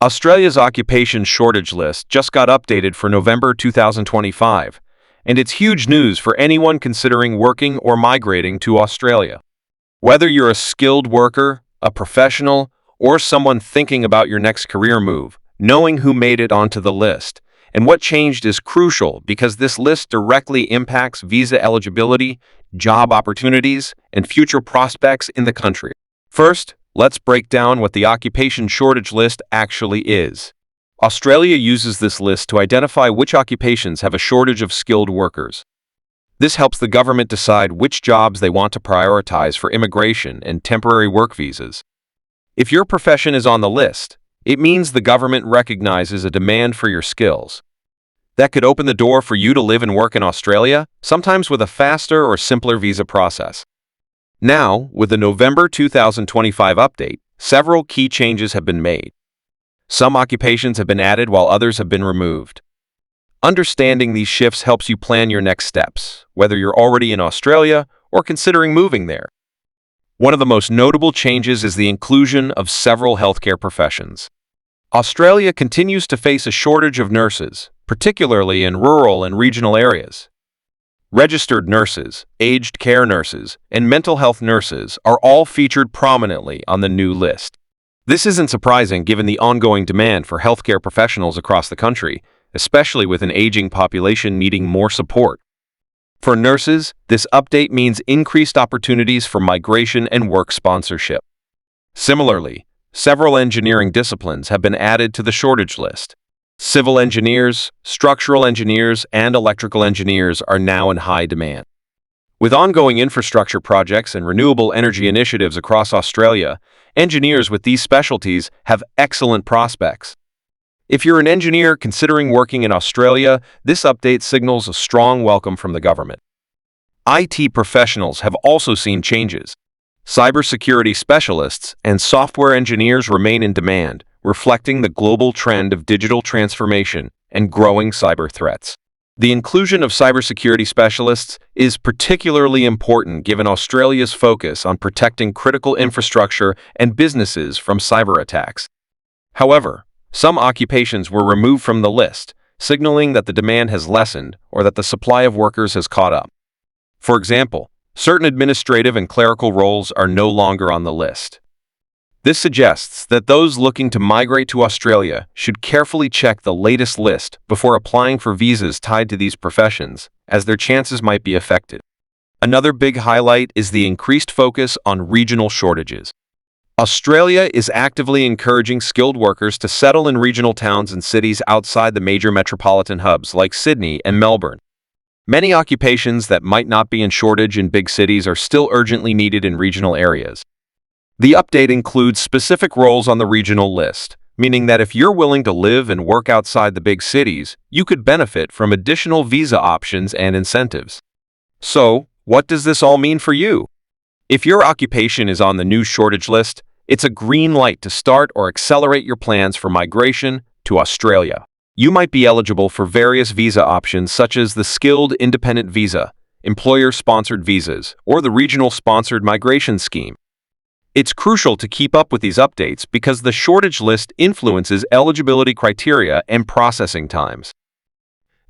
Australia's occupation shortage list just got updated for November 2025, and it's huge news for anyone considering working or migrating to Australia. Whether you're a skilled worker, a professional, or someone thinking about your next career move, knowing who made it onto the list and what changed is crucial because this list directly impacts visa eligibility, job opportunities, and future prospects in the country. First, let's break down what the occupation shortage list actually is. Australia uses this list to identify which occupations have a shortage of skilled workers. This helps the government decide which jobs they want to prioritize for immigration and temporary work visas. If your profession is on the list, it means the government recognizes a demand for your skills. That could open the door for you to live and work in Australia, sometimes with a faster or simpler visa process. Now, with the November 2025 update, several key changes have been made. Some occupations have been added while others have been removed. Understanding these shifts helps you plan your next steps, whether you're already in Australia or considering moving there. One of the most notable changes is the inclusion of several healthcare professions. Australia continues to face a shortage of nurses, particularly in rural and regional areas. Registered nurses, aged care nurses, and mental health nurses are all featured prominently on the new list. This isn't surprising given the ongoing demand for healthcare professionals across the country, especially with an aging population needing more support. For nurses, this update means increased opportunities for migration and work sponsorship. Similarly, several engineering disciplines have been added to the shortage list. Civil engineers, structural engineers, and electrical engineers are now in high demand. With ongoing infrastructure projects and renewable energy initiatives across Australia, engineers with these specialties have excellent prospects. If you're an engineer considering working in Australia, this update signals a strong welcome from the government. IT professionals have also seen changes. Cybersecurity specialists and software engineers remain in demand, reflecting the global trend of digital transformation and growing cyber threats. The inclusion of cybersecurity specialists is particularly important given Australia's focus on protecting critical infrastructure and businesses from cyber attacks. However, some occupations were removed from the list, signaling that the demand has lessened or that the supply of workers has caught up. For example, certain administrative and clerical roles are no longer on the list. This suggests that those looking to migrate to Australia should carefully check the latest list before applying for visas tied to these professions, as their chances might be affected. Another big highlight is the increased focus on regional shortages. Australia is actively encouraging skilled workers to settle in regional towns and cities outside the major metropolitan hubs like Sydney and Melbourne. Many occupations that might not be in shortage in big cities are still urgently needed in regional areas. The update includes specific roles on the regional list, meaning that if you're willing to live and work outside the big cities, you could benefit from additional visa options and incentives. So, what does this all mean for you? If your occupation is on the new shortage list, it's a green light to start or accelerate your plans for migration to Australia. You might be eligible for various visa options such as the Skilled Independent Visa, Employer-Sponsored Visas, or the Regional Sponsored Migration Scheme. It's crucial to keep up with these updates because the shortage list influences eligibility criteria and processing times.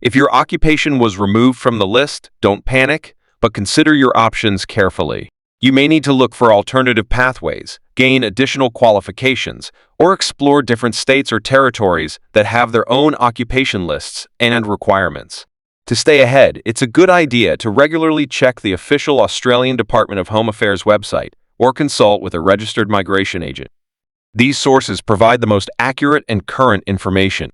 If your occupation was removed from the list, don't panic, but consider your options carefully. You may need to look for alternative pathways, gain additional qualifications, or explore different states or territories that have their own occupation lists and requirements. To stay ahead, it's a good idea to regularly check the official Australian Department of Home Affairs website or consult with a registered migration agent. These sources provide the most accurate and current information.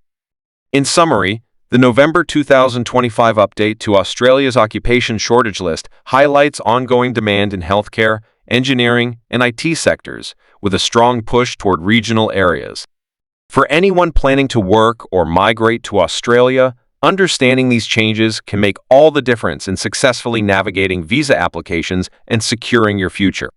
In summary, the November 2025 update to Australia's occupation shortage list highlights ongoing demand in healthcare, engineering, and IT sectors, with a strong push toward regional areas. For anyone planning to work or migrate to Australia, understanding these changes can make all the difference in successfully navigating visa applications and securing your future.